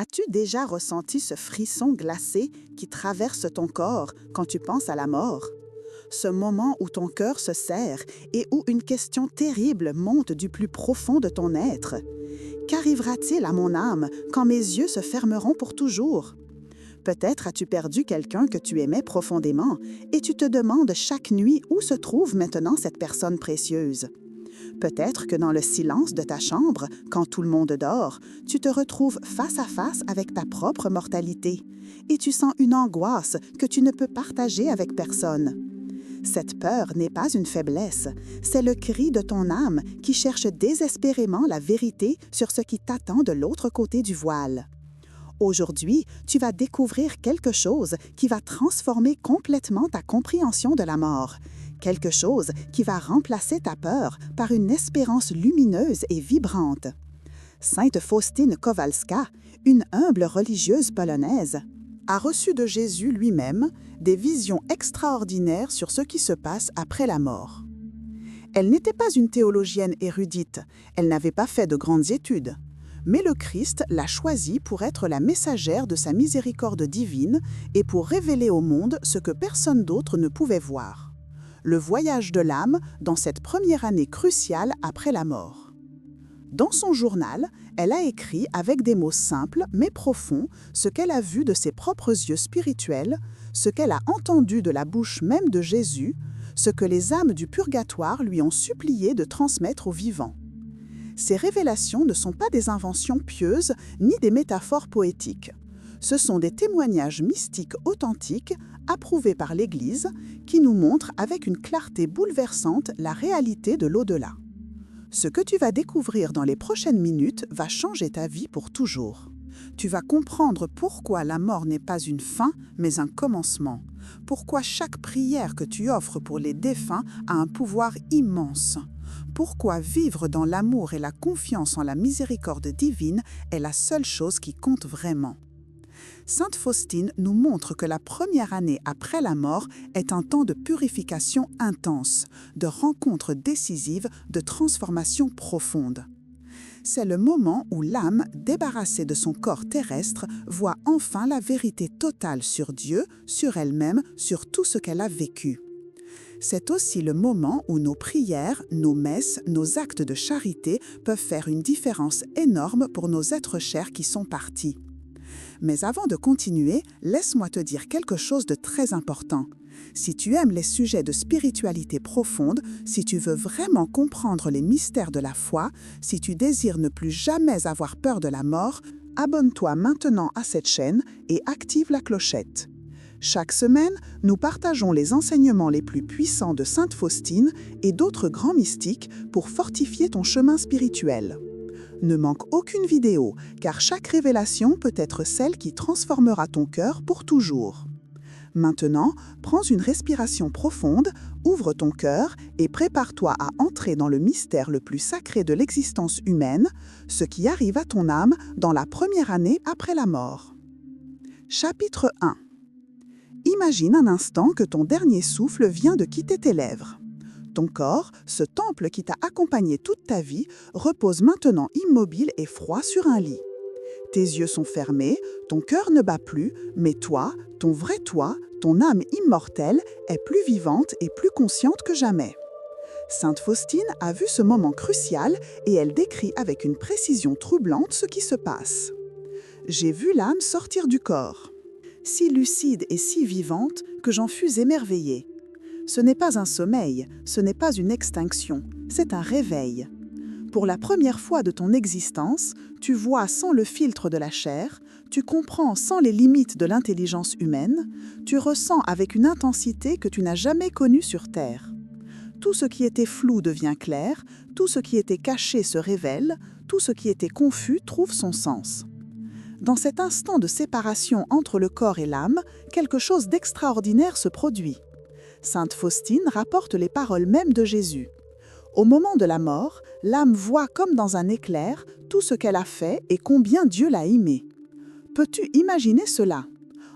As-tu déjà ressenti ce frisson glacé qui traverse ton corps quand tu penses à la mort? Ce moment où ton cœur se serre et où une question terrible monte du plus profond de ton être. Qu'arrivera-t-il à mon âme quand mes yeux se fermeront pour toujours? Peut-être as-tu perdu quelqu'un que tu aimais profondément et tu te demandes chaque nuit où se trouve maintenant cette personne précieuse. Peut-être que dans le silence de ta chambre, quand tout le monde dort, tu te retrouves face à face avec ta propre mortalité et tu sens une angoisse que tu ne peux partager avec personne. Cette peur n'est pas une faiblesse, c'est le cri de ton âme qui cherche désespérément la vérité sur ce qui t'attend de l'autre côté du voile. Aujourd'hui, tu vas découvrir quelque chose qui va transformer complètement ta compréhension de la mort. Quelque chose qui va remplacer ta peur par une espérance lumineuse et vibrante. Sainte Faustine Kowalska, une humble religieuse polonaise, a reçu de Jésus lui-même des visions extraordinaires sur ce qui se passe après la mort. Elle n'était pas une théologienne érudite, elle n'avait pas fait de grandes études. Mais le Christ l'a choisie pour être la messagère de sa miséricorde divine et pour révéler au monde ce que personne d'autre ne pouvait voir. Le voyage de l'âme dans cette première année cruciale après la mort. Dans son journal, elle a écrit avec des mots simples mais profonds ce qu'elle a vu de ses propres yeux spirituels, ce qu'elle a entendu de la bouche même de Jésus, ce que les âmes du purgatoire lui ont supplié de transmettre aux vivants. Ces révélations ne sont pas des inventions pieuses ni des métaphores poétiques. Ce sont des témoignages mystiques authentiques, approuvés par l'Église, qui nous montrent avec une clarté bouleversante la réalité de l'au-delà. Ce que tu vas découvrir dans les prochaines minutes va changer ta vie pour toujours. Tu vas comprendre pourquoi la mort n'est pas une fin, mais un commencement. Pourquoi chaque prière que tu offres pour les défunts a un pouvoir immense. Pourquoi vivre dans l'amour et la confiance en la miséricorde divine est la seule chose qui compte vraiment. Sainte Faustine nous montre que la première année après la mort est un temps de purification intense, de rencontres décisives, de transformation profonde. C'est le moment où l'âme, débarrassée de son corps terrestre, voit enfin la vérité totale sur Dieu, sur elle-même, sur tout ce qu'elle a vécu. C'est aussi le moment où nos prières, nos messes, nos actes de charité peuvent faire une différence énorme pour nos êtres chers qui sont partis. Mais avant de continuer, laisse-moi te dire quelque chose de très important. Si tu aimes les sujets de spiritualité profonde, si tu veux vraiment comprendre les mystères de la foi, si tu désires ne plus jamais avoir peur de la mort, abonne-toi maintenant à cette chaîne et active la clochette. Chaque semaine, nous partageons les enseignements les plus puissants de Sainte Faustine et d'autres grands mystiques pour fortifier ton chemin spirituel. Ne manque aucune vidéo, car chaque révélation peut être celle qui transformera ton cœur pour toujours. Maintenant, prends une respiration profonde, ouvre ton cœur et prépare-toi à entrer dans le mystère le plus sacré de l'existence humaine, ce qui arrive à ton âme dans la première année après la mort. Chapitre 1. Imagine un instant que ton dernier souffle vient de quitter tes lèvres. Ton corps, ce temple qui t'a accompagné toute ta vie, repose maintenant immobile et froid sur un lit. Tes yeux sont fermés, ton cœur ne bat plus, mais toi, ton vrai toi, ton âme immortelle, est plus vivante et plus consciente que jamais. Sainte Faustine a vu ce moment crucial et elle décrit avec une précision troublante ce qui se passe. J'ai vu l'âme sortir du corps, si lucide et si vivante que j'en fus émerveillée. Ce n'est pas un sommeil, ce n'est pas une extinction, c'est un réveil. Pour la première fois de ton existence, tu vois sans le filtre de la chair, tu comprends sans les limites de l'intelligence humaine, tu ressens avec une intensité que tu n'as jamais connue sur Terre. Tout ce qui était flou devient clair, tout ce qui était caché se révèle, tout ce qui était confus trouve son sens. Dans cet instant de séparation entre le corps et l'âme, quelque chose d'extraordinaire se produit. Sainte Faustine rapporte les paroles mêmes de Jésus. Au moment de la mort, l'âme voit comme dans un éclair tout ce qu'elle a fait et combien Dieu l'a aimé. Peux-tu imaginer cela?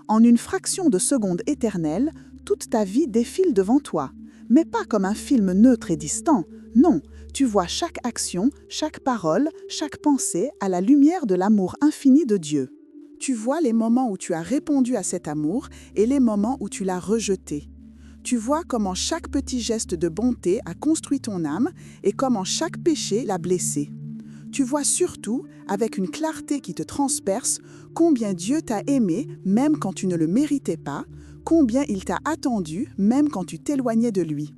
En une fraction de seconde éternelle, toute ta vie défile devant toi. Mais pas comme un film neutre et distant, non, tu vois chaque action, chaque parole, chaque pensée à la lumière de l'amour infini de Dieu. Tu vois les moments où tu as répondu à cet amour et les moments où tu l'as rejeté. Tu vois comment chaque petit geste de bonté a construit ton âme et comment chaque péché l'a blessé. Tu vois surtout, avec une clarté qui te transperce, combien Dieu t'a aimé même quand tu ne le méritais pas, combien il t'a attendu même quand tu t'éloignais de lui.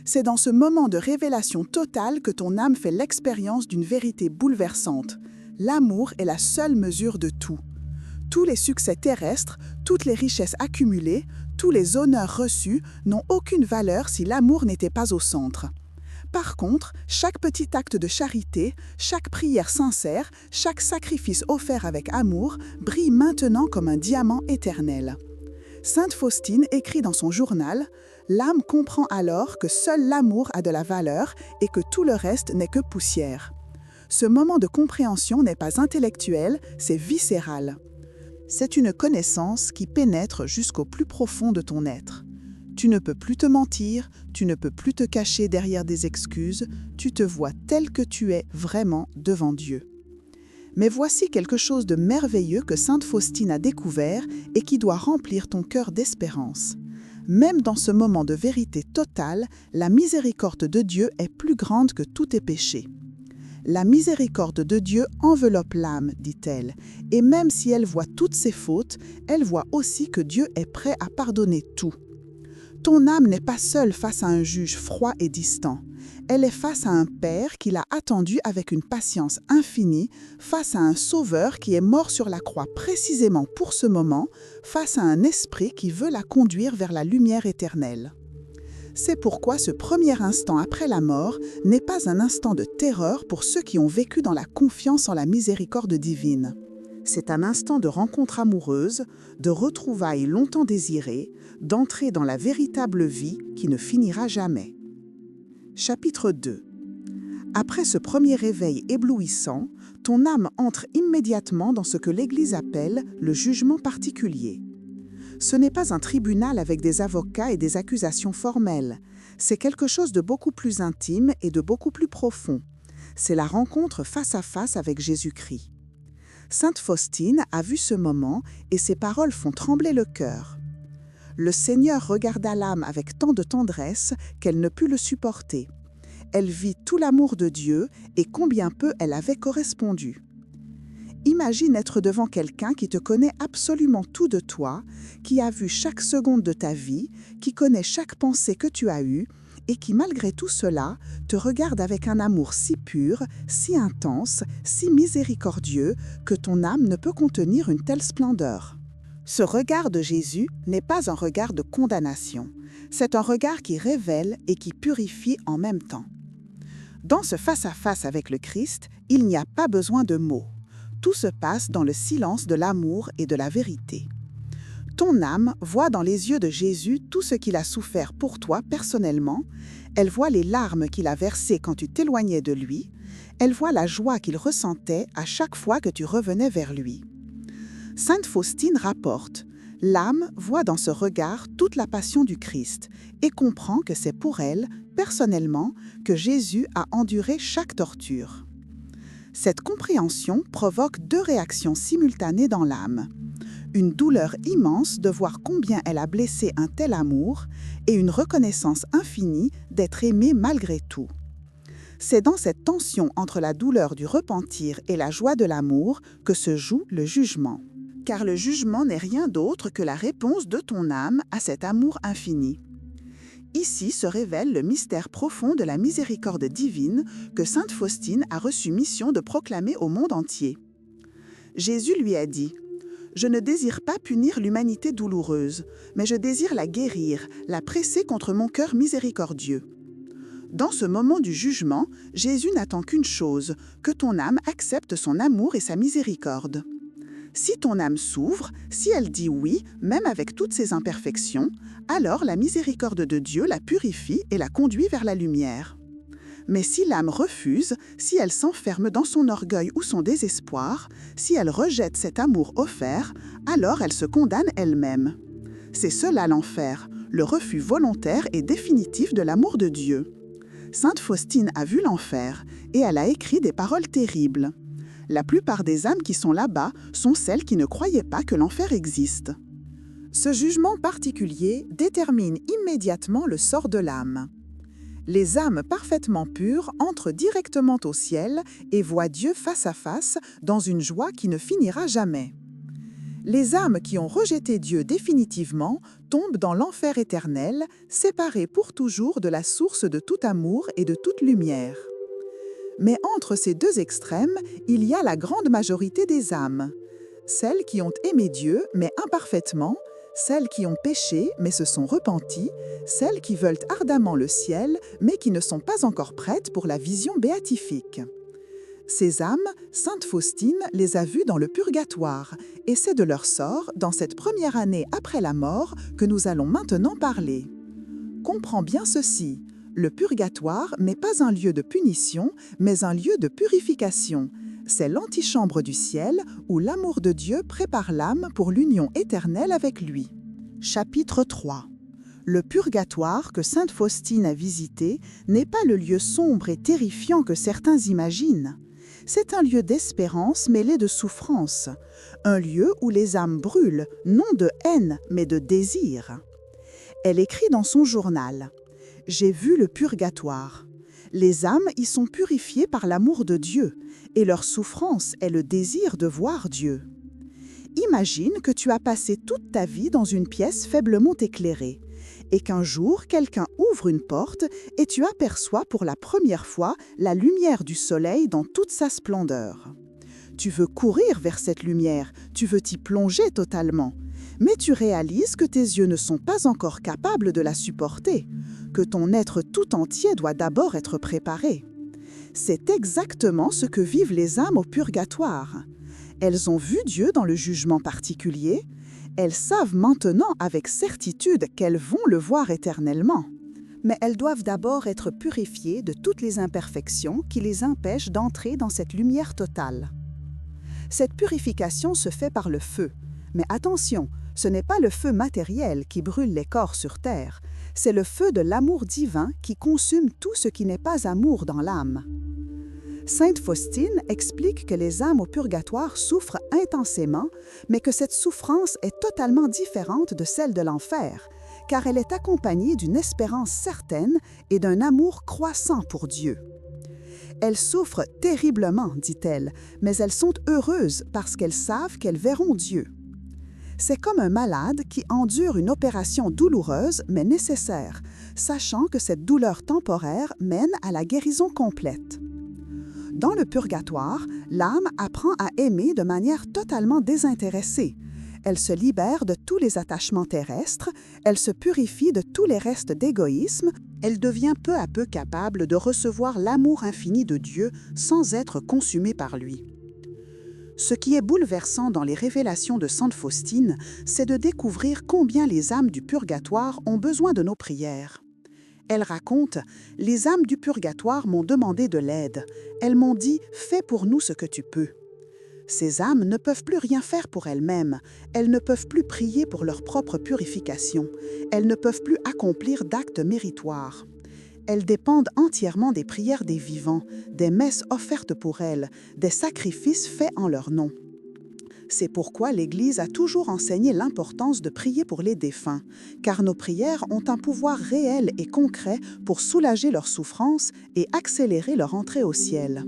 C'est dans ce moment de révélation totale que ton âme fait l'expérience d'une vérité bouleversante. L'amour est la seule mesure de tout. Tous les succès terrestres, toutes les richesses accumulées, tous les honneurs reçus n'ont aucune valeur si l'amour n'était pas au centre. Par contre, chaque petit acte de charité, chaque prière sincère, chaque sacrifice offert avec amour brille maintenant comme un diamant éternel. Sainte Faustine écrit dans son journal « L'âme comprend alors que seul l'amour a de la valeur et que tout le reste n'est que poussière. » Ce moment de compréhension n'est pas intellectuel, c'est viscéral. C'est une connaissance qui pénètre jusqu'au plus profond de ton être. Tu ne peux plus te mentir, tu ne peux plus te cacher derrière des excuses, tu te vois tel que tu es vraiment devant Dieu. Mais voici quelque chose de merveilleux que Sainte Faustine a découvert et qui doit remplir ton cœur d'espérance. Même dans ce moment de vérité totale, la miséricorde de Dieu est plus grande que tous tes péchés. La miséricorde de Dieu enveloppe l'âme, dit-elle, et même si elle voit toutes ses fautes, elle voit aussi que Dieu est prêt à pardonner tout. Ton âme n'est pas seule face à un juge froid et distant. Elle est face à un Père qui l'a attendue avec une patience infinie, face à un Sauveur qui est mort sur la croix précisément pour ce moment, face à un Esprit qui veut la conduire vers la lumière éternelle. C'est pourquoi ce premier instant après la mort n'est pas un instant de terreur pour ceux qui ont vécu dans la confiance en la miséricorde divine. C'est un instant de rencontre amoureuse, de retrouvailles longtemps désirées, d'entrer dans la véritable vie qui ne finira jamais. Chapitre 2. Après ce premier réveil éblouissant, ton âme entre immédiatement dans ce que l'Église appelle le jugement particulier. Ce n'est pas un tribunal avec des avocats et des accusations formelles. C'est quelque chose de beaucoup plus intime et de beaucoup plus profond. C'est la rencontre face à face avec Jésus-Christ. Sainte Faustine a vu ce moment et ses paroles font trembler le cœur. Le Seigneur regarda l'âme avec tant de tendresse qu'elle ne put le supporter. Elle vit tout l'amour de Dieu et combien peu elle avait correspondu. Imagine être devant quelqu'un qui te connaît absolument tout de toi, qui a vu chaque seconde de ta vie, qui connaît chaque pensée que tu as eue et qui, malgré tout cela, te regarde avec un amour si pur, si intense, si miséricordieux que ton âme ne peut contenir une telle splendeur. Ce regard de Jésus n'est pas un regard de condamnation, c'est un regard qui révèle et qui purifie en même temps. Dans ce face-à-face avec le Christ, il n'y a pas besoin de mots. Tout se passe dans le silence de l'amour et de la vérité. Ton âme voit dans les yeux de Jésus tout ce qu'il a souffert pour toi personnellement, elle voit les larmes qu'il a versées quand tu t'éloignais de lui, elle voit la joie qu'il ressentait à chaque fois que tu revenais vers lui. Sainte Faustine rapporte « L'âme voit dans ce regard toute la passion du Christ et comprend que c'est pour elle, personnellement, que Jésus a enduré chaque torture. » Cette compréhension provoque deux réactions simultanées dans l'âme. Une douleur immense de voir combien elle a blessé un tel amour et une reconnaissance infinie d'être aimée malgré tout. C'est dans cette tension entre la douleur du repentir et la joie de l'amour que se joue le jugement. Car le jugement n'est rien d'autre que la réponse de ton âme à cet amour infini. Ici se révèle le mystère profond de la miséricorde divine que Sainte Faustine a reçu mission de proclamer au monde entier. Jésus lui a dit « Je ne désire pas punir l'humanité douloureuse, mais je désire la guérir, la presser contre mon cœur miséricordieux. » Dans ce moment du jugement, Jésus n'attend qu'une chose, que ton âme accepte son amour et sa miséricorde. Si ton âme s'ouvre, si elle dit oui, même avec toutes ses imperfections, alors la miséricorde de Dieu la purifie et la conduit vers la lumière. Mais si l'âme refuse, si elle s'enferme dans son orgueil ou son désespoir, si elle rejette cet amour offert, alors elle se condamne elle-même. C'est cela l'enfer, le refus volontaire et définitif de l'amour de Dieu. Sainte Faustine a vu l'enfer et elle a écrit des paroles terribles. La plupart des âmes qui sont là-bas sont celles qui ne croyaient pas que l'enfer existe. Ce jugement particulier détermine immédiatement le sort de l'âme. Les âmes parfaitement pures entrent directement au ciel et voient Dieu face à face dans une joie qui ne finira jamais. Les âmes qui ont rejeté Dieu définitivement tombent dans l'enfer éternel, séparées pour toujours de la source de tout amour et de toute lumière. Mais entre ces deux extrêmes, il y a la grande majorité des âmes. Celles qui ont aimé Dieu, mais imparfaitement, celles qui ont péché, mais se sont repenties, celles qui veulent ardemment le ciel, mais qui ne sont pas encore prêtes pour la vision béatifique. Ces âmes, sainte Faustine les a vues dans le purgatoire, et c'est de leur sort, dans cette première année après la mort, que nous allons maintenant parler. Comprends bien ceci, le purgatoire n'est pas un lieu de punition, mais un lieu de purification. C'est l'antichambre du ciel où l'amour de Dieu prépare l'âme pour l'union éternelle avec lui. Chapitre 3. Le purgatoire que sainte Faustine a visité n'est pas le lieu sombre et terrifiant que certains imaginent. C'est un lieu d'espérance mêlé de souffrance, un lieu où les âmes brûlent, non de haine, mais de désir. Elle écrit dans son journal « J'ai vu le purgatoire. Les âmes y sont purifiées par l'amour de Dieu, et leur souffrance est le désir de voir Dieu. Imagine que tu as passé toute ta vie dans une pièce faiblement éclairée, et qu'un jour quelqu'un ouvre une porte et tu aperçois pour la première fois la lumière du soleil dans toute sa splendeur. Tu veux courir vers cette lumière, tu veux t'y plonger totalement, mais tu réalises que tes yeux ne sont pas encore capables de la supporter, que ton être tout entier doit d'abord être préparé. C'est exactement ce que vivent les âmes au purgatoire. Elles ont vu Dieu dans le jugement particulier, elles savent maintenant avec certitude qu'elles vont le voir éternellement. Mais elles doivent d'abord être purifiées de toutes les imperfections qui les empêchent d'entrer dans cette lumière totale. Cette purification se fait par le feu. Mais attention, ce n'est pas le feu matériel qui brûle les corps sur terre, c'est le feu de l'amour divin qui consume tout ce qui n'est pas amour dans l'âme. Sainte Faustine explique que les âmes au purgatoire souffrent intensément, mais que cette souffrance est totalement différente de celle de l'enfer, car elle est accompagnée d'une espérance certaine et d'un amour croissant pour Dieu. Elles souffrent terriblement, dit-elle, mais elles sont heureuses parce qu'elles savent qu'elles verront Dieu. C'est comme un malade qui endure une opération douloureuse mais nécessaire, sachant que cette douleur temporaire mène à la guérison complète. Dans le purgatoire, l'âme apprend à aimer de manière totalement désintéressée. Elle se libère de tous les attachements terrestres, elle se purifie de tous les restes d'égoïsme, elle devient peu à peu capable de recevoir l'amour infini de Dieu sans être consumée par lui. Ce qui est bouleversant dans les révélations de sainte Faustine, c'est de découvrir combien les âmes du purgatoire ont besoin de nos prières. Elle raconte « Les âmes du purgatoire m'ont demandé de l'aide. Elles m'ont dit « Fais pour nous ce que tu peux ». Ces âmes ne peuvent plus rien faire pour elles-mêmes. Elles ne peuvent plus prier pour leur propre purification. Elles ne peuvent plus accomplir d'actes méritoires. Elles dépendent entièrement des prières des vivants, des messes offertes pour elles, des sacrifices faits en leur nom. C'est pourquoi l'Église a toujours enseigné l'importance de prier pour les défunts, car nos prières ont un pouvoir réel et concret pour soulager leurs souffrances et accélérer leur entrée au ciel.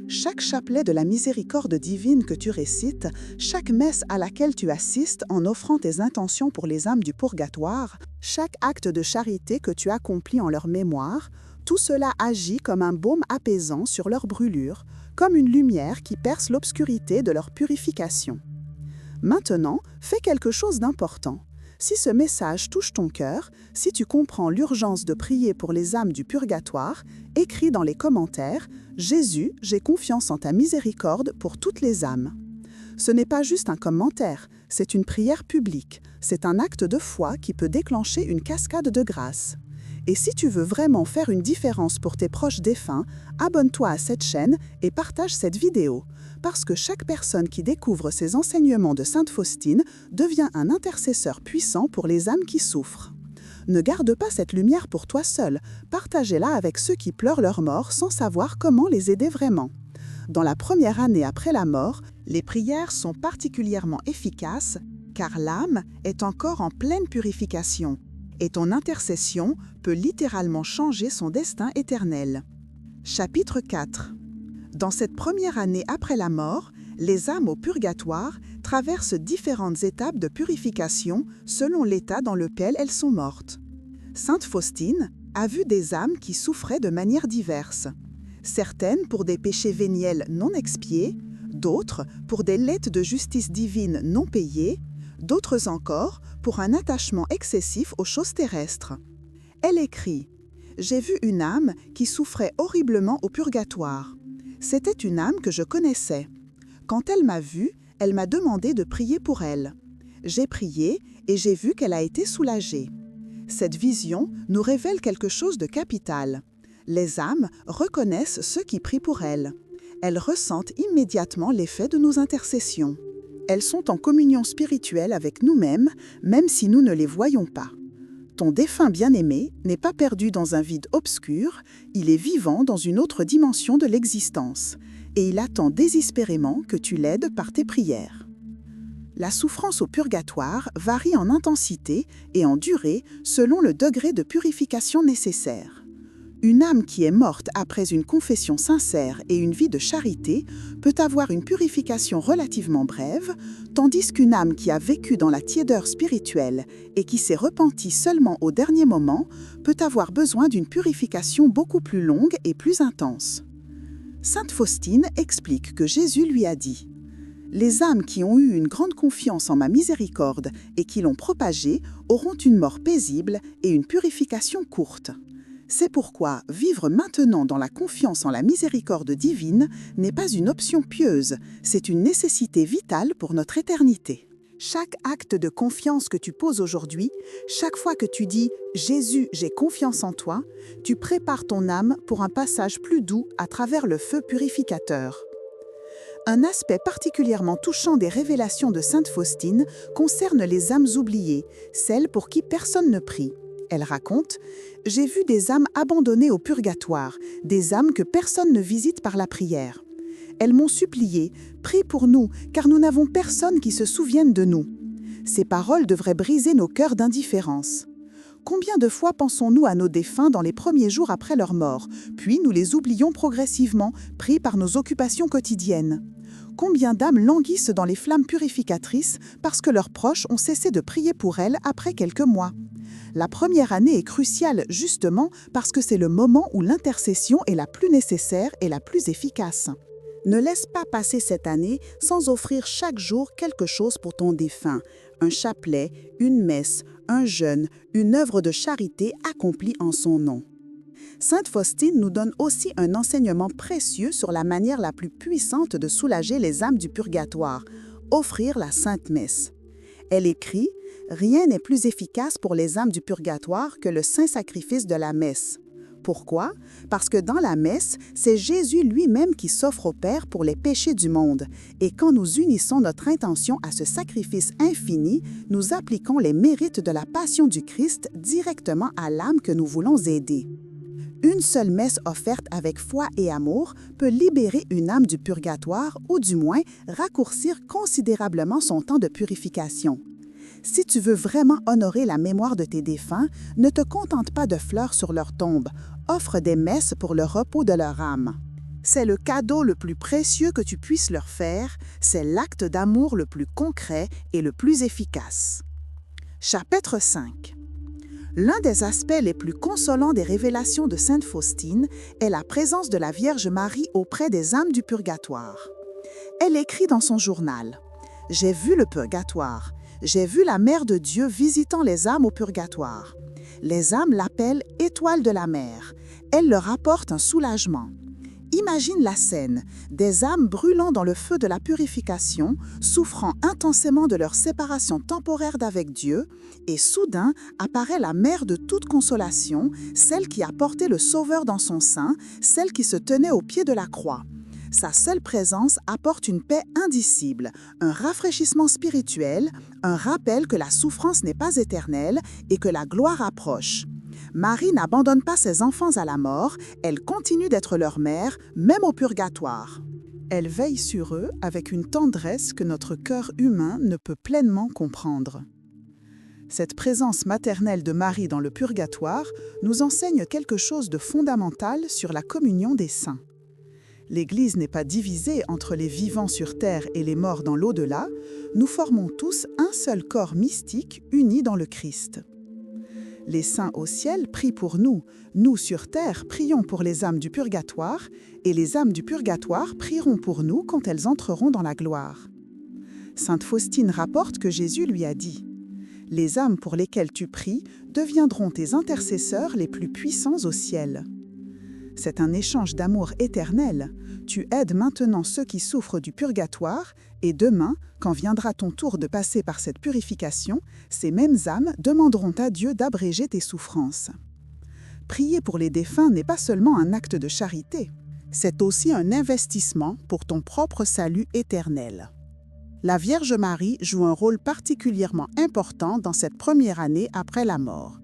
Chaque chapelet de la miséricorde divine que tu récites, chaque messe à laquelle tu assistes en offrant tes intentions pour les âmes du purgatoire, chaque acte de charité que tu accomplis en leur mémoire, tout cela agit comme un baume apaisant sur leur brûlure, comme une lumière qui perce l'obscurité de leur purification. Maintenant, fais quelque chose d'important. Si ce message touche ton cœur, si tu comprends l'urgence de prier pour les âmes du purgatoire, écris dans les commentaires « Jésus, j'ai confiance en ta miséricorde pour toutes les âmes ». Ce n'est pas juste un commentaire, c'est une prière publique, c'est un acte de foi qui peut déclencher une cascade de grâce. Et si tu veux vraiment faire une différence pour tes proches défunts, abonne-toi à cette chaîne et partage cette vidéo, parce que chaque personne qui découvre ces enseignements de sainte Faustine devient un intercesseur puissant pour les âmes qui souffrent. Ne garde pas cette lumière pour toi seul, partagez-la avec ceux qui pleurent leur mort sans savoir comment les aider vraiment. Dans la première année après la mort, les prières sont particulièrement efficaces car l'âme est encore en pleine purification et ton intercession peut littéralement changer son destin éternel. Chapitre 4. Dans cette première année après la mort, les âmes au purgatoire traversent différentes étapes de purification selon l'état dans lequel elles sont mortes. Sainte Faustine a vu des âmes qui souffraient de manières diverses. Certaines pour des péchés véniels non expiés, d'autres pour des dettes de justice divine non payées, d'autres encore pour un attachement excessif aux choses terrestres. Elle écrit « J'ai vu une âme qui souffrait horriblement au purgatoire. C'était une âme que je connaissais. Quand elle m'a vue, elle m'a demandé de prier pour elle. J'ai prié et j'ai vu qu'elle a été soulagée. Cette vision nous révèle quelque chose de capital. Les âmes reconnaissent ceux qui prient pour elles. Elles ressentent immédiatement l'effet de nos intercessions. Elles sont en communion spirituelle avec nous-mêmes, même si nous ne les voyons pas. Ton défunt bien-aimé n'est pas perdu dans un vide obscur, il est vivant dans une autre dimension de l'existence, et il attend désespérément que tu l'aides par tes prières. La souffrance au purgatoire varie en intensité et en durée selon le degré de purification nécessaire. Une âme qui est morte après une confession sincère et une vie de charité peut avoir une purification relativement brève, tandis qu'une âme qui a vécu dans la tiédeur spirituelle et qui s'est repentie seulement au dernier moment peut avoir besoin d'une purification beaucoup plus longue et plus intense. Sainte Faustine explique que Jésus lui a dit « Les âmes qui ont eu une grande confiance en ma miséricorde et qui l'ont propagée auront une mort paisible et une purification courte. » C'est pourquoi vivre maintenant dans la confiance en la miséricorde divine n'est pas une option pieuse, c'est une nécessité vitale pour notre éternité. Chaque acte de confiance que tu poses aujourd'hui, chaque fois que tu dis « Jésus, j'ai confiance en toi », tu prépares ton âme pour un passage plus doux à travers le feu purificateur. Un aspect particulièrement touchant des révélations de Sainte Faustine concerne les âmes oubliées, celles pour qui personne ne prie. Elle raconte « J'ai vu des âmes abandonnées au purgatoire, des âmes que personne ne visite par la prière. Elles m'ont supplié « Prie pour nous, car nous n'avons personne qui se souvienne de nous. » Ces paroles devraient briser nos cœurs d'indifférence. Combien de fois pensons-nous à nos défunts dans les premiers jours après leur mort, puis nous les oublions progressivement, pris par nos occupations quotidiennes? Combien d'âmes languissent dans les flammes purificatrices parce que leurs proches ont cessé de prier pour elles après quelques mois? La première année est cruciale justement parce que c'est le moment où l'intercession est la plus nécessaire et la plus efficace. Ne laisse pas passer cette année sans offrir chaque jour quelque chose pour ton défunt, un chapelet, une messe, un jeûne, une œuvre de charité accomplie en son nom. Sainte Faustine nous donne aussi un enseignement précieux sur la manière la plus puissante de soulager les âmes du purgatoire, offrir la Sainte Messe. Elle écrit « Rien n'est plus efficace pour les âmes du purgatoire que le saint sacrifice de la messe. » Pourquoi? Parce que dans la messe, c'est Jésus lui-même qui s'offre au Père pour les péchés du monde. Et quand nous unissons notre intention à ce sacrifice infini, nous appliquons les mérites de la passion du Christ directement à l'âme que nous voulons aider. Une seule messe offerte avec foi et amour peut libérer une âme du purgatoire ou du moins raccourcir considérablement son temps de purification. Si tu veux vraiment honorer la mémoire de tes défunts, ne te contente pas de fleurs sur leur tombe, offre des messes pour le repos de leur âme. C'est le cadeau le plus précieux que tu puisses leur faire, c'est l'acte d'amour le plus concret et le plus efficace. Chapitre 5. L'un des aspects les plus consolants des révélations de Sainte Faustine est la présence de la Vierge Marie auprès des âmes du purgatoire. Elle écrit dans son journal « J'ai vu le purgatoire. J'ai vu la Mère de Dieu visitant les âmes au purgatoire. Les âmes l'appellent « étoile de la mer ». Elle leur apporte un soulagement. Imagine la scène, des âmes brûlant dans le feu de la purification, souffrant intensément de leur séparation temporaire d'avec Dieu, et soudain apparaît la mère de toute consolation, celle qui a porté le Sauveur dans son sein, celle qui se tenait au pied de la croix. Sa seule présence apporte une paix indicible, un rafraîchissement spirituel, un rappel que la souffrance n'est pas éternelle et que la gloire approche. Marie n'abandonne pas ses enfants à la mort, elle continue d'être leur mère, même au purgatoire. Elle veille sur eux avec une tendresse que notre cœur humain ne peut pleinement comprendre. Cette présence maternelle de Marie dans le purgatoire nous enseigne quelque chose de fondamental sur la communion des saints. L'Église n'est pas divisée entre les vivants sur terre et les morts dans l'au-delà, nous formons tous un seul corps mystique uni dans le Christ. Les saints au ciel prient pour nous, nous sur terre prions pour les âmes du purgatoire, et les âmes du purgatoire prieront pour nous quand elles entreront dans la gloire. Sainte Faustine rapporte que Jésus lui a dit « Les âmes pour lesquelles tu pries deviendront tes intercesseurs les plus puissants au ciel. » C'est un échange d'amour éternel. Tu aides maintenant ceux qui souffrent du purgatoire et demain, quand viendra ton tour de passer par cette purification, ces mêmes âmes demanderont à Dieu d'abréger tes souffrances. Prier pour les défunts n'est pas seulement un acte de charité, c'est aussi un investissement pour ton propre salut éternel. La Vierge Marie joue un rôle particulièrement important dans cette première année après la mort.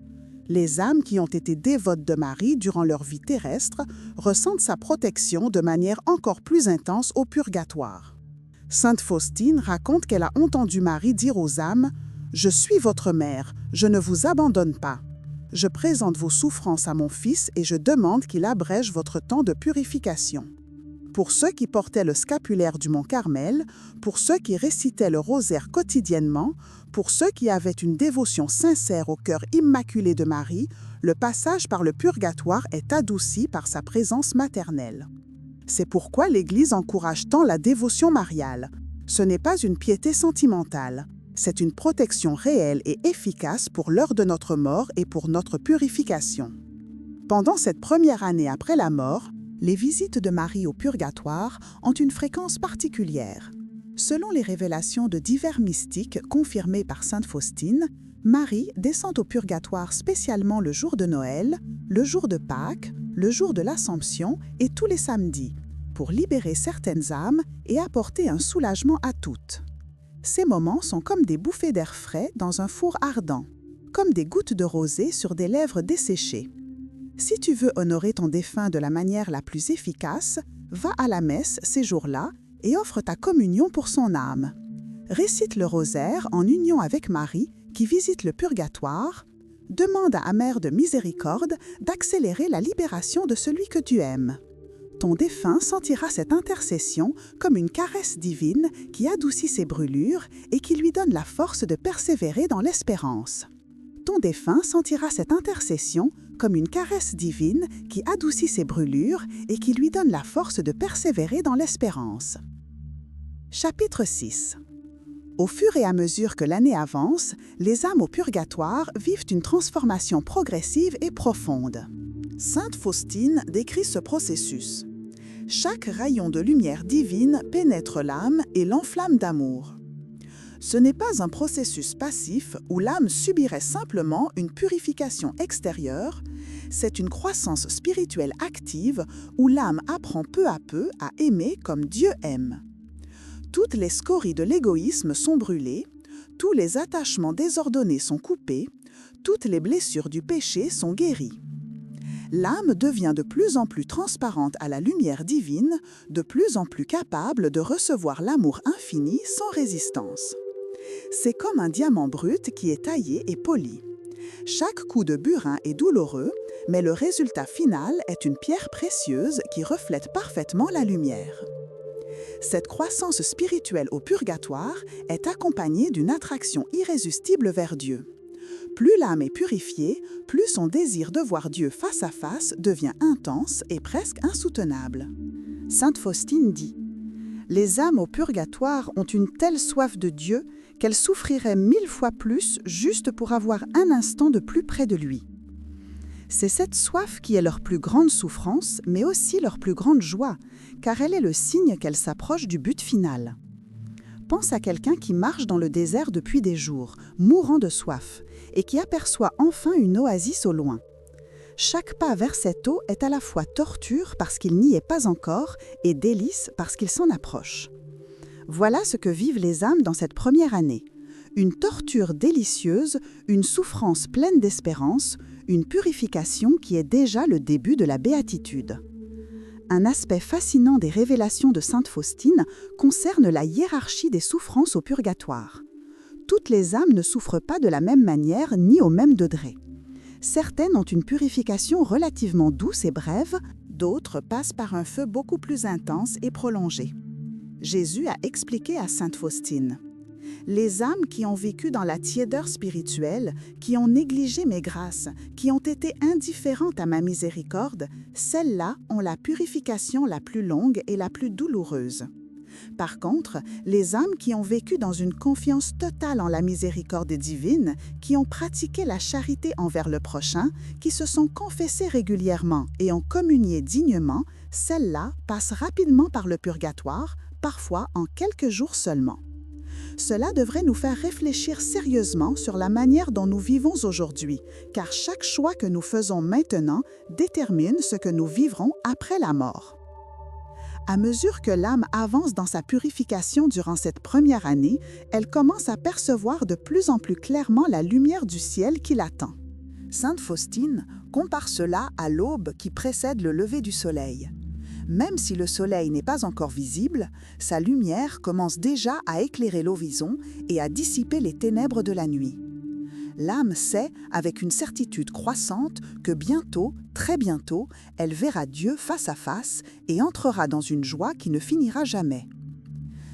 Les âmes qui ont été dévotes de Marie durant leur vie terrestre ressentent sa protection de manière encore plus intense au purgatoire. Sainte Faustine raconte qu'elle a entendu Marie dire aux âmes « Je suis votre mère, je ne vous abandonne pas. Je présente vos souffrances à mon Fils et je demande qu'il abrège votre temps de purification. » Pour ceux qui portaient le scapulaire du mont Carmel, pour ceux qui récitaient le rosaire quotidiennement, pour ceux qui avaient une dévotion sincère au cœur immaculé de Marie, le passage par le purgatoire est adouci par sa présence maternelle. C'est pourquoi l'Église encourage tant la dévotion mariale. Ce n'est pas une piété sentimentale, c'est une protection réelle et efficace pour l'heure de notre mort et pour notre purification. Pendant cette première année après la mort, les visites de Marie au purgatoire ont une fréquence particulière. Selon les révélations de divers mystiques confirmées par sainte Faustine, Marie descend au purgatoire spécialement le jour de Noël, le jour de Pâques, le jour de l'Assomption et tous les samedis, pour libérer certaines âmes et apporter un soulagement à toutes. Ces moments sont comme des bouffées d'air frais dans un four ardent, comme des gouttes de rosée sur des lèvres desséchées. Si tu veux honorer ton défunt de la manière la plus efficace, va à la messe ces jours-là et offre ta communion pour son âme. Récite le rosaire en union avec Marie qui visite le purgatoire. Demande à Mère de Miséricorde d'accélérer la libération de celui que tu aimes. Ton défunt sentira cette intercession comme une caresse divine qui adoucit ses brûlures et qui lui donne la force de persévérer dans l'espérance. Ton défunt sentira cette intercession comme une caresse divine qui adoucit ses brûlures et qui lui donne la force de persévérer dans l'espérance. Chapitre 6. Au fur et à mesure que l'année avance, les âmes au purgatoire vivent une transformation progressive et profonde. Sainte Faustine décrit ce processus. Chaque rayon de lumière divine pénètre l'âme et l'enflamme d'amour. Ce n'est pas un processus passif où l'âme subirait simplement une purification extérieure, c'est une croissance spirituelle active où l'âme apprend peu à peu à aimer comme Dieu aime. Toutes les scories de l'égoïsme sont brûlées, tous les attachements désordonnés sont coupés, toutes les blessures du péché sont guéries. L'âme devient de plus en plus transparente à la lumière divine, de plus en plus capable de recevoir l'amour infini sans résistance. C'est comme un diamant brut qui est taillé et poli. Chaque coup de burin est douloureux, mais le résultat final est une pierre précieuse qui reflète parfaitement la lumière. Cette croissance spirituelle au purgatoire est accompagnée d'une attraction irrésistible vers Dieu. Plus l'âme est purifiée, plus son désir de voir Dieu face à face devient intense et presque insoutenable. Sainte Faustine dit « Les âmes au purgatoire ont une telle soif de Dieu qu'elles souffriraient 1000 fois plus juste pour avoir un instant de plus près de lui. C'est cette soif qui est leur plus grande souffrance, mais aussi leur plus grande joie, car elle est le signe qu'elles s'approchent du but final. Pense à quelqu'un qui marche dans le désert depuis des jours, mourant de soif, et qui aperçoit enfin une oasis au loin. Chaque pas vers cette eau est à la fois torture parce qu'il n'y est pas encore et délice parce qu'il s'en approche. Voilà ce que vivent les âmes dans cette première année. Une torture délicieuse, une souffrance pleine d'espérance, une purification qui est déjà le début de la béatitude. Un aspect fascinant des révélations de sainte Faustine concerne la hiérarchie des souffrances au purgatoire. Toutes les âmes ne souffrent pas de la même manière ni au même degré. Certaines ont une purification relativement douce et brève, d'autres passent par un feu beaucoup plus intense et prolongé. Jésus a expliqué à sainte Faustine: « Les âmes qui ont vécu dans la tiédeur spirituelle, qui ont négligé mes grâces, qui ont été indifférentes à ma miséricorde, celles-là ont la purification la plus longue et la plus douloureuse. Par contre, les âmes qui ont vécu dans une confiance totale en la miséricorde divine, qui ont pratiqué la charité envers le prochain, qui se sont confessées régulièrement et ont communié dignement, celles-là passent rapidement par le purgatoire, parfois en quelques jours seulement. Cela devrait nous faire réfléchir sérieusement sur la manière dont nous vivons aujourd'hui, car chaque choix que nous faisons maintenant détermine ce que nous vivrons après la mort. À mesure que l'âme avance dans sa purification durant cette première année, elle commence à percevoir de plus en plus clairement la lumière du ciel qui l'attend. Sainte Faustine compare cela à l'aube qui précède le lever du soleil. Même si le soleil n'est pas encore visible, sa lumière commence déjà à éclairer l'horizon et à dissiper les ténèbres de la nuit. L'âme sait, avec une certitude croissante, que bientôt, très bientôt, elle verra Dieu face à face et entrera dans une joie qui ne finira jamais.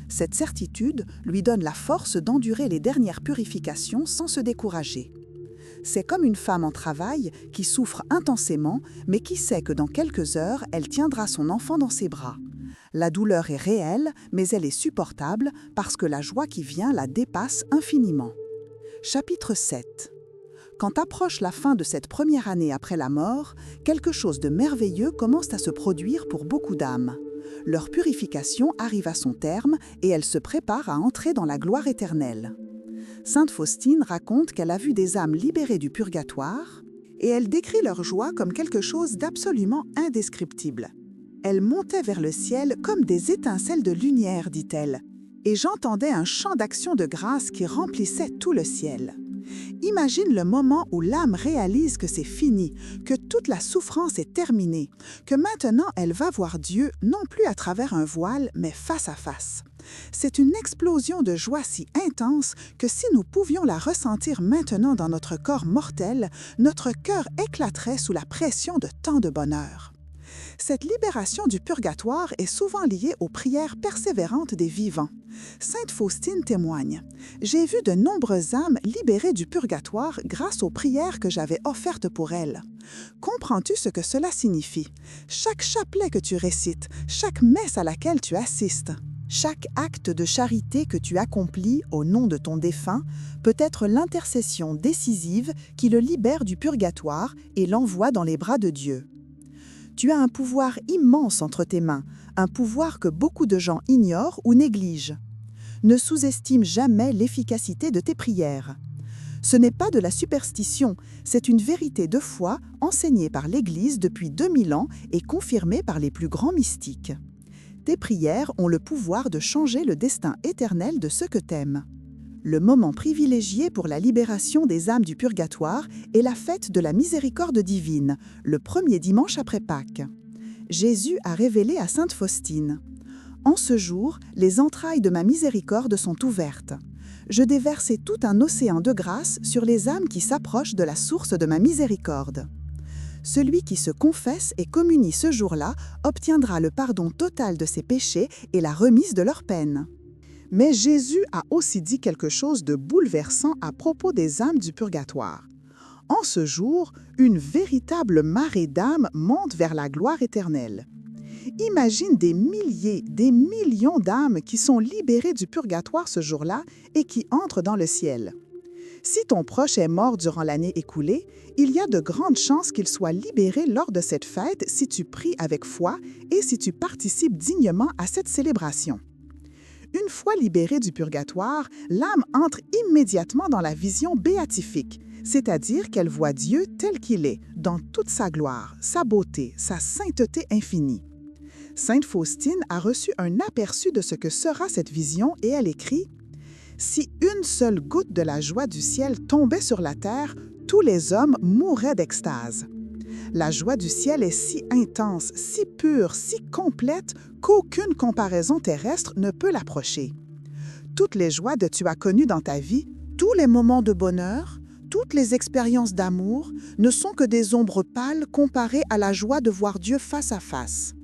Cette certitude lui donne la force d'endurer les dernières purifications sans se décourager. C'est comme une femme en travail qui souffre intensément, mais qui sait que dans quelques heures, elle tiendra son enfant dans ses bras. La douleur est réelle, mais elle est supportable parce que la joie qui vient la dépasse infiniment. Chapitre 7. Quand approche la fin de cette première année après la mort, quelque chose de merveilleux commence à se produire pour beaucoup d'âmes. Leur purification arrive à son terme et elles se préparent à entrer dans la gloire éternelle. Sainte Faustine raconte qu'elle a vu des âmes libérées du purgatoire et elle décrit leur joie comme quelque chose d'absolument indescriptible. Elles montaient vers le ciel comme des étincelles de lumière, dit-elle, et j'entendais un chant d'action de grâce qui remplissait tout le ciel. Imagine le moment où l'âme réalise que c'est fini, que toute la souffrance est terminée, que maintenant elle va voir Dieu non plus à travers un voile, mais face à face. C'est une explosion de joie si intense que si nous pouvions la ressentir maintenant dans notre corps mortel, notre cœur éclaterait sous la pression de tant de bonheur. Cette libération du purgatoire est souvent liée aux prières persévérantes des vivants. Sainte Faustine témoigne: « J'ai vu de nombreuses âmes libérées du purgatoire grâce aux prières que j'avais offertes pour elles. Comprends-tu ce que cela signifie? Chaque chapelet que tu récites, chaque messe à laquelle tu assistes, chaque acte de charité que tu accomplis au nom de ton défunt peut être l'intercession décisive qui le libère du purgatoire et l'envoie dans les bras de Dieu. Tu as un pouvoir immense entre tes mains, un pouvoir que beaucoup de gens ignorent ou négligent. Ne sous-estime jamais l'efficacité de tes prières. Ce n'est pas de la superstition, c'est une vérité de foi enseignée par l'Église depuis 2000 ans et confirmée par les plus grands mystiques. Tes prières ont le pouvoir de changer le destin éternel de ceux que t'aimes. Le moment privilégié pour la libération des âmes du purgatoire est la fête de la miséricorde divine, le premier dimanche après Pâques. Jésus a révélé à sainte Faustine: « En ce jour, les entrailles de ma miséricorde sont ouvertes. Je déverse tout un océan de grâce sur les âmes qui s'approchent de la source de ma miséricorde. Celui qui se confesse et communie ce jour-là obtiendra le pardon total de ses péchés et la remise de leurs peines. » Mais Jésus a aussi dit quelque chose de bouleversant à propos des âmes du purgatoire. En ce jour, une véritable marée d'âmes monte vers la gloire éternelle. Imagine des milliers, des millions d'âmes qui sont libérées du purgatoire ce jour-là et qui entrent dans le ciel. Si ton proche est mort durant l'année écoulée, il y a de grandes chances qu'il soit libéré lors de cette fête si tu pries avec foi et si tu participes dignement à cette célébration. Une fois libérée du purgatoire, l'âme entre immédiatement dans la vision béatifique, c'est-à-dire qu'elle voit Dieu tel qu'il est, dans toute sa gloire, sa beauté, sa sainteté infinie. Sainte Faustine a reçu un aperçu de ce que sera cette vision et elle écrit: « Si une seule goutte de la joie du ciel tombait sur la terre, tous les hommes mourraient d'extase. » La joie du ciel est si intense, si pure, si complète qu'aucune comparaison terrestre ne peut l'approcher. Toutes les joies que tu as connues dans ta vie, tous les moments de bonheur, toutes les expériences d'amour ne sont que des ombres pâles comparées à la joie de voir Dieu face à face.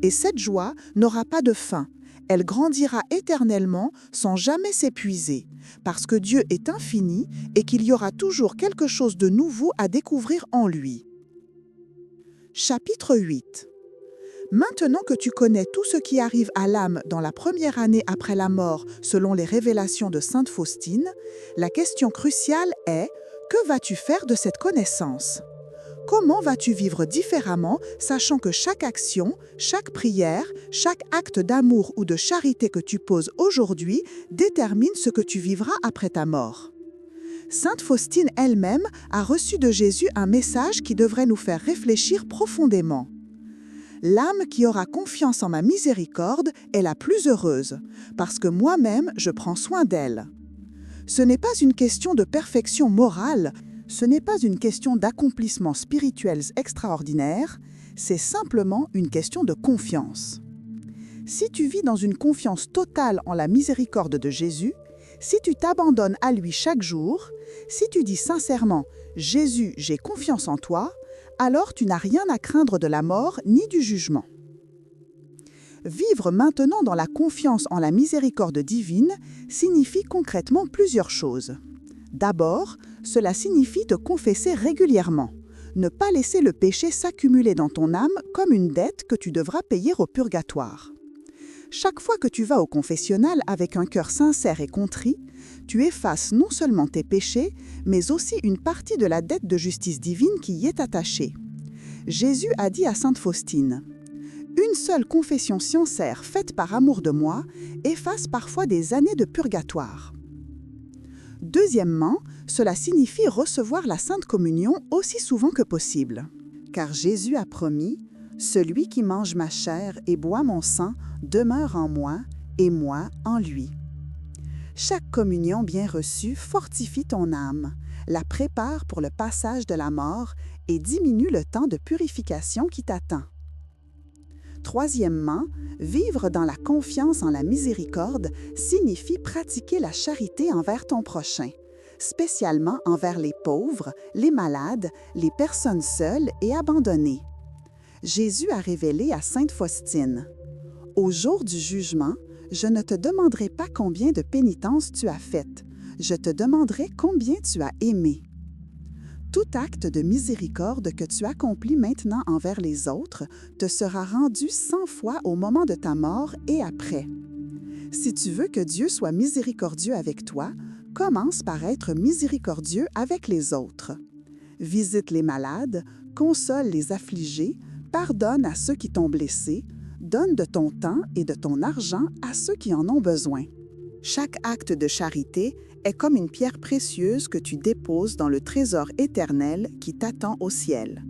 Et cette joie n'aura pas de fin. Elle grandira éternellement sans jamais s'épuiser, parce que Dieu est infini et qu'il y aura toujours quelque chose de nouveau à découvrir en lui. Chapitre 8. Maintenant que tu connais tout ce qui arrive à l'âme dans la première année après la mort selon les révélations de Sainte Faustine, la question cruciale est: que vas-tu faire de cette connaissance? Comment vas-tu vivre différemment, sachant que chaque action, chaque prière, chaque acte d'amour ou de charité que tu poses aujourd'hui détermine ce que tu vivras après ta mort? Sainte Faustine elle-même a reçu de Jésus un message qui devrait nous faire réfléchir profondément. L'âme qui aura confiance en ma miséricorde est la plus heureuse, parce que moi-même je prends soin d'elle. Ce n'est pas une question de perfection morale, ce n'est pas une question d'accomplissements spirituels extraordinaires, c'est simplement une question de confiance. Si tu vis dans une confiance totale en la miséricorde de Jésus, si tu t'abandonnes à lui chaque jour, si tu dis sincèrement « Jésus, j'ai confiance en toi », alors tu n'as rien à craindre de la mort ni du jugement. Vivre maintenant dans la confiance en la miséricorde divine signifie concrètement plusieurs choses. D'abord, cela signifie te confesser régulièrement, ne pas laisser le péché s'accumuler dans ton âme comme une dette que tu devras payer au purgatoire. Chaque fois que tu vas au confessionnal avec un cœur sincère et contrit, tu effaces non seulement tes péchés, mais aussi une partie de la dette de justice divine qui y est attachée. Jésus a dit à Sainte Faustine: « Une seule confession sincère faite par amour de moi efface parfois des années de purgatoire. » Deuxièmement, cela signifie recevoir la Sainte Communion aussi souvent que possible. Car Jésus a promis: « Celui qui mange ma chair et boit mon sang demeure en moi et moi en lui. » Chaque communion bien reçue fortifie ton âme, la prépare pour le passage de la mort et diminue le temps de purification qui t'attend. Troisièmement, vivre dans la confiance en la miséricorde signifie pratiquer la charité envers ton prochain, spécialement envers les pauvres, les malades, les personnes seules et abandonnées. Jésus a révélé à Sainte Faustine: « Au jour du jugement, je ne te demanderai pas combien de pénitences tu as faites, je te demanderai combien tu as aimé. » Tout acte de miséricorde que tu accomplis maintenant envers les autres te sera rendu 100 fois au moment de ta mort et après. Si tu veux que Dieu soit miséricordieux avec toi, commence par être miséricordieux avec les autres. Visite les malades, console les affligés, pardonne à ceux qui t'ont blessé, donne de ton temps et de ton argent à ceux qui en ont besoin. Chaque acte de charité est comme une pierre précieuse que tu déposes dans le trésor éternel qui t'attend au ciel.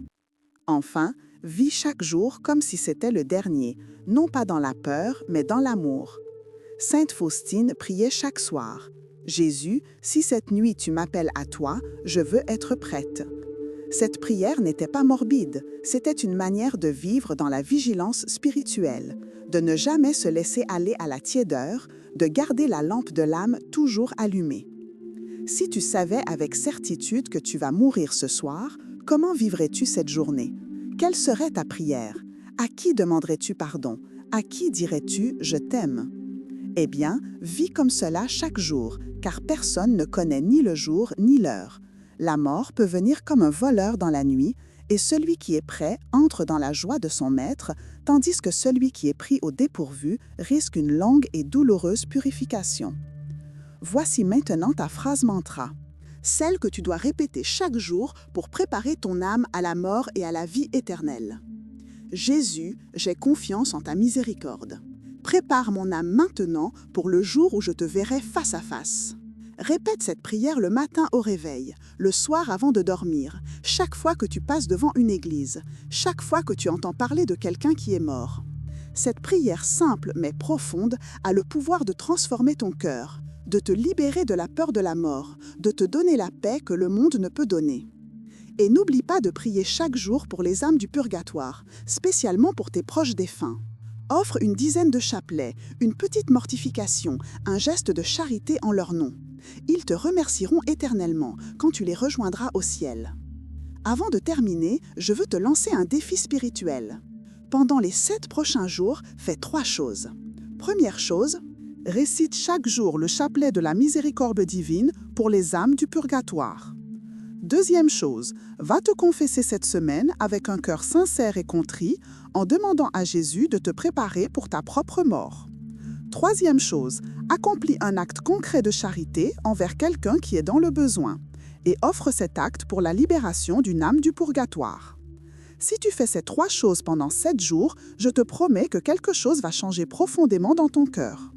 Enfin, vis chaque jour comme si c'était le dernier, non pas dans la peur, mais dans l'amour. Sainte Faustine priait chaque soir: « Jésus, si cette nuit tu m'appelles à toi, je veux être prête. » Cette prière n'était pas morbide, c'était une manière de vivre dans la vigilance spirituelle, de ne jamais se laisser aller à la tiédeur, de garder la lampe de l'âme toujours allumée. Si tu savais avec certitude que tu vas mourir ce soir, comment vivrais-tu cette journée? Quelle serait ta prière? À qui demanderais-tu pardon? À qui dirais-tu « je t'aime » ? Eh bien, vis comme cela chaque jour, car personne ne connaît ni le jour ni l'heure. La mort peut venir comme un voleur dans la nuit, et celui qui est prêt entre dans la joie de son maître, tandis que celui qui est pris au dépourvu risque une longue et douloureuse purification. Voici maintenant ta phrase mantra, celle que tu dois répéter chaque jour pour préparer ton âme à la mort et à la vie éternelle. Jésus, j'ai confiance en ta miséricorde. Prépare mon âme maintenant pour le jour où je te verrai face à face. Répète cette prière le matin au réveil, le soir avant de dormir, chaque fois que tu passes devant une église, chaque fois que tu entends parler de quelqu'un qui est mort. Cette prière simple mais profonde a le pouvoir de transformer ton cœur, de te libérer de la peur de la mort, de te donner la paix que le monde ne peut donner. Et n'oublie pas de prier chaque jour pour les âmes du purgatoire, spécialement pour tes proches défunts. Offre une dizaine de chapelets, une petite mortification, un geste de charité en leur nom. Ils te remercieront éternellement quand tu les rejoindras au ciel. Avant de terminer, je veux te lancer un défi spirituel. Pendant les 7 prochains jours, fais 3 choses. Première chose, récite chaque jour le chapelet de la miséricorde divine pour les âmes du purgatoire. Deuxième chose, va te confesser cette semaine avec un cœur sincère et contrit en demandant à Jésus de te préparer pour ta propre mort. Troisième chose, accomplis un acte concret de charité envers quelqu'un qui est dans le besoin et offre cet acte pour la libération d'une âme du purgatoire. Si tu fais ces 3 choses pendant 7 jours, je te promets que quelque chose va changer profondément dans ton cœur.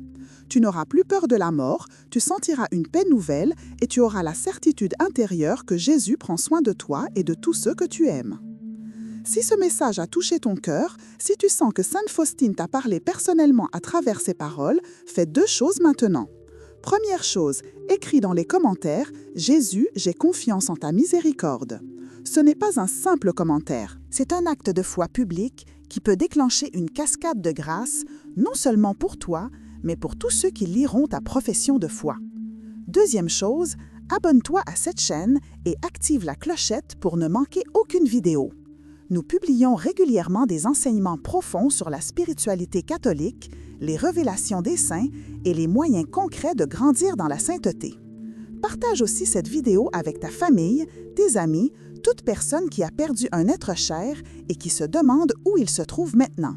Tu n'auras plus peur de la mort, tu sentiras une paix nouvelle et tu auras la certitude intérieure que Jésus prend soin de toi et de tous ceux que tu aimes. Si ce message a touché ton cœur, si tu sens que Sainte Faustine t'a parlé personnellement à travers ses paroles, fais 2 choses maintenant. Première chose, écris dans les commentaires « Jésus, j'ai confiance en ta miséricorde ». Ce n'est pas un simple commentaire, c'est un acte de foi public qui peut déclencher une cascade de grâce, non seulement pour toi, mais pour tous ceux qui liront ta profession de foi. Deuxième chose, abonne-toi à cette chaîne et active la clochette pour ne manquer aucune vidéo. Nous publions régulièrement des enseignements profonds sur la spiritualité catholique, les révélations des saints et les moyens concrets de grandir dans la sainteté. Partage aussi cette vidéo avec ta famille, tes amis, toute personne qui a perdu un être cher et qui se demande où il se trouve maintenant.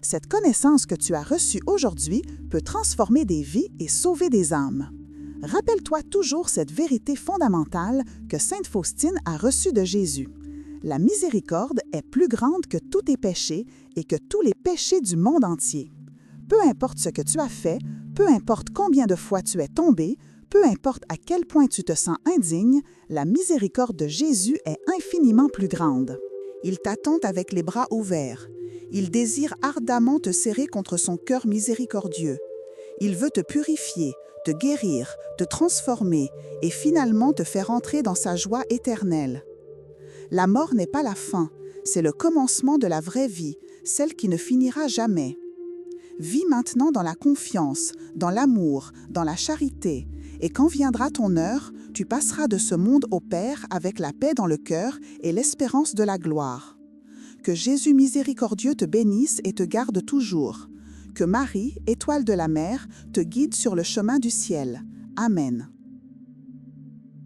Cette connaissance que tu as reçue aujourd'hui peut transformer des vies et sauver des âmes. Rappelle-toi toujours cette vérité fondamentale que Sainte Faustine a reçue de Jésus. La miséricorde est plus grande que tous tes péchés et que tous les péchés du monde entier. Peu importe ce que tu as fait, peu importe combien de fois tu es tombé, peu importe à quel point tu te sens indigne, la miséricorde de Jésus est infiniment plus grande. Il t'attend avec les bras ouverts. Il désire ardemment te serrer contre son cœur miséricordieux. Il veut te purifier, te guérir, te transformer et finalement te faire entrer dans sa joie éternelle. La mort n'est pas la fin, c'est le commencement de la vraie vie, celle qui ne finira jamais. Vis maintenant dans la confiance, dans l'amour, dans la charité, et quand viendra ton heure, tu passeras de ce monde au Père avec la paix dans le cœur et l'espérance de la gloire. Que Jésus miséricordieux te bénisse et te garde toujours. Que Marie, étoile de la mer, te guide sur le chemin du ciel. Amen.